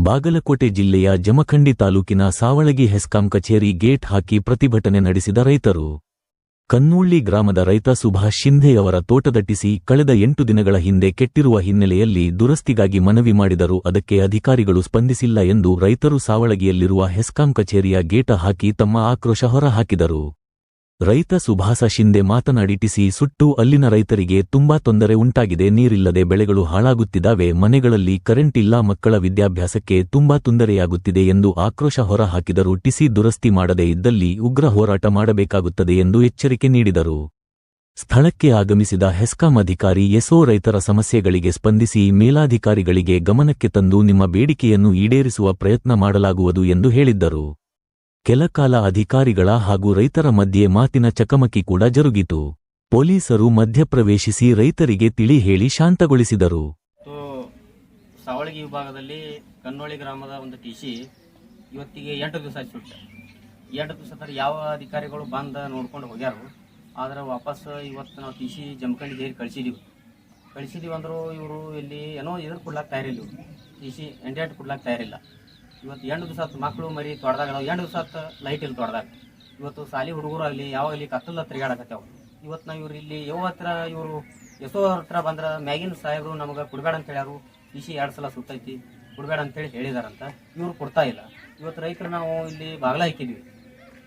ಬಾಗಲಕೋಟೆ ಜಿಲ್ಲೆಯ ಜಮಖಂಡಿ ತಾಲೂಕಿನ ಸಾವಳಗಿ ಹೆಸ್ಕಾಂ ಕಚೇರಿ ಗೇಟ್ ಹಾಕಿ ಪ್ರತಿಭಟನೆ ನಡೆಸಿದ ರೈತರು. ಕನ್ನೂಳ್ಳಿ ಗ್ರಾಮದ ರೈತ ಸುಭಾಷ್ ಶಿಂಧೆಯವರ ತೋಟದಟ್ಟಿಸಿ ಕಳೆದ 8 ದಿನಗಳ ಹಿಂದೆ ಕೆಟ್ಟಿರುವ ಹಿನ್ನೆಲೆಯಲ್ಲಿ ದುರಸ್ತಿಗಾಗಿ ಮನವಿ ಮಾಡಿದರೂ ಅದಕ್ಕೆ ಅಧಿಕಾರಿಗಳು ಸ್ಪಂದಿಸಿಲ್ಲ ಎಂದು ರೈತರು ಸಾವಳಗಿಯಲ್ಲಿರುವ ಹೆಸ್ಕಾಂ ಕಚೇರಿಯ ಗೇಟ ಹಾಕಿ ತಮ್ಮ ಆಕ್ರೋಶ ಹೊರಹಾಕಿದರು. ರೈತ ಸುಭಾಸ ಶಿಂಧೆ ಮಾತನಾಡಿ ಟಿಸಿ ಸುಟ್ಟು ಅಲ್ಲಿನ ರೈತರಿಗೆ ತುಂಬಾ ತೊಂದರೆ ಉಂಟಾಗಿದೆ, ನೀರಿಲ್ಲದೆ ಬೆಳೆಗಳು ಹಾಳಾಗುತ್ತಿದ್ದಾವೆ, ಮನೆಗಳಲ್ಲಿ ಕರೆಂಟ್ ಇಲ್ಲ, ಮಕ್ಕಳ ವಿದ್ಯಾಭ್ಯಾಸಕ್ಕೆ ತುಂಬಾ ತೊಂದರೆಯಾಗುತ್ತಿದೆ ಎಂದು ಆಕ್ರೋಶ ಹೊರಹಾಕಿದರು. ಟಿಸಿ ದುರಸ್ತಿ ಮಾಡದೇ ಇದ್ದಲ್ಲಿ ಉಗ್ರ ಹೋರಾಟ ಮಾಡಬೇಕಾಗುತ್ತದೆ ಎಂದು ಎಚ್ಚರಿಕೆ ನೀಡಿದರು. ಸ್ಥಳಕ್ಕೆ ಆಗಮಿಸಿದ ಹೆಸ್ಕಾಂ ಅಧಿಕಾರಿ ಎಸ್ಒ ರೈತರ ಸಮಸ್ಯೆಗಳಿಗೆ ಸ್ಪಂದಿಸಿ ಮೇಲಾಧಿಕಾರಿಗಳಿಗೆ ಗಮನಕ್ಕೆ ತಂದು ನಿಮ್ಮ ಬೇಡಿಕೆಯನ್ನು ಈಡೇರಿಸುವ ಪ್ರಯತ್ನ ಮಾಡಲಾಗುವುದು ಎಂದು ಹೇಳಿದ್ದರು. ಕೆಲಕಾಲ ಅಧಿಕಾರಿಗಳ ಹಾಗೂ ರೈತರ ಮಧ್ಯೆ ಮಾತಿನ ಚಕಮಕಿ ಕೂಡ ಜರುಗಿತು. ಪೊಲೀಸರು ಮಧ್ಯಪ್ರವೇಶಿಸಿ ರೈತರಿಗೆ ತಿಳಿ ಹೇಳಿ ಶಾಂತಗೊಳಿಸಿದರು. ಸಾವಳಗಿ ವಿಭಾಗದಲ್ಲಿ ಕನ್ನೋಳಿ ಗ್ರಾಮದ ಒಂದು ಟಿಸಿ ಇವತ್ತಿಗೆ 8 ದಿವಸ ಸುಟ್ಟ. 8 ದಿವಸ ಯಾವ ಅಧಿಕಾರಿಗಳು ಬಂದ ನೋಡ್ಕೊಂಡು ಹೋಗ್ಯಾರು. ಆದ್ರೆ ವಾಪಸ್ ಇವತ್ತು ನಾವು ಟಿಸಿ ಜಮಖಂಡಿ ಹೇರಿ ಕಳಿಸಿದೀವಿ ಅಂದ್ರು ಇವರು ಇಲ್ಲಿ ಏನೋ ಎದುರು ಕೊಡ್ಲಾಕ್ ತಯಾರಿಲ್ಲ, ಟಿಸಿ ಎಂಡೇಟ್ ಕೊಡ್ಲಾಕ್ ತಯಾರಿಲ್ಲ. ಇವತ್ತು 8 ದಿವಸ ಮಕ್ಕಳು ಮರಿ ತೊಡ್ದಾಗ 8 ದಿವಸ ಲೈಟ್ ಇಲ್ಲಿ ತೊಡ್ದಾಗ ಇವತ್ತು ಸಾಲಿ ಹುಡುಗರು ಆಗಲಿ ಯಾವಾಗಲಿ ಕತ್ತಲ ತಿರುಗಾಡಕತ್ತೇವು. ಇವತ್ತು ನಾವು ಇವ್ರು ಇಲ್ಲಿ ಯಾವ ಹತ್ರ ಇವರು ಎಸೋ ಹತ್ರ ಬಂದ್ರೆ ಮ್ಯಾಗಿನ ಸಾಹೇಬರು ನಮಗೆ ಕೊಡಬೇಡ ಅಂತ ಹೇಳ್ಯಾರು. ಟಿಸಿ 2 ಸಲ ಸುತ್ತೈತಿ ಕೊಡಬೇಡ ಅಂತೇಳಿ ಹೇಳಿದಾರಂತ, ಇವ್ರು ಕೊಡ್ತಾ ಇಲ್ಲ. ಇವತ್ತು ರೈತರು ನಾವು ಇಲ್ಲಿ ಬಾಗ್ಲ ಹಾಕಿದ್ವಿ,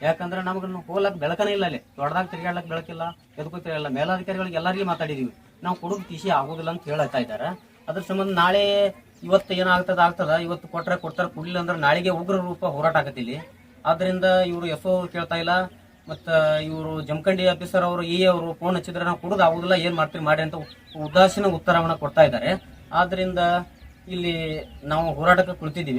ಯಾಕಂದ್ರೆ ನಮ್ಗೆ ಹೋಗ್ಲಕ್ಕೆ ಬೆಳಕನೇ ಇಲ್ಲ, ಅಲ್ಲಿ ತೊಡ್ದಾಗ ತಿರುಗಾಡ್ಲಕ್ಕೆ ಬೆಳಕಿಲ್ಲ, ಎದಕ್ಕೂ ತಿರುಗಲ್ಲ. ಮೇಲಾಧಿಕಾರಿಗಳಿಗೆ ಎಲ್ಲರಿಗೂ ಮಾತಾಡಿದೀವಿ, ನಾವು ಕೊಡೋದು ಟಿಸಿ ಆಗೋದಿಲ್ಲ ಅಂತ ಹೇಳ್ತಾ ಇದ್ದಾರೆ. ಅದ್ರ ಸಂಬಂಧ ನಾಳೆ ಇವತ್ತು ಏನಾಗ್ತದ ಇವತ್ತು ಕೊಟ್ರೆ ಕೊಡ್ತಾರೆ, ಕೊಡ್ಲಿಲ್ಲ ಅಂದ್ರೆ ನಾಳೆಗೆ ಉಗ್ರ ರೂಪ ಹೋರಾಟ ಆಗತ್ತಿಲ್ಲಿ. ಆದ್ರಿಂದ ಇವರು ಎಫ್ಒ ಕೇಳ್ತಾ ಇಲ್ಲ, ಮತ್ತು ಇವರು ಜಮಖಂಡಿ ಆಫೀಸರ್ ಅವರು ಅವರು ಫೋನ್ ಹಚ್ಚಿದ್ರೆ ನಾವು ಕೊಡೋದು ಆಗುದಿಲ್ಲ, ಏನ್ ಮಾಡ್ತೀರಿ ಮಾಡಿ ಅಂತ ಉದಾಸೀನ ಉತ್ತರವನ್ನ ಕೊಡ್ತಾ ಇದ್ದಾರೆ. ಆದ್ರಿಂದ ಇಲ್ಲಿ ನಾವು ಹೋರಾಟಕ್ಕೆ ಕುಳಿತಿದ್ದೀವಿ.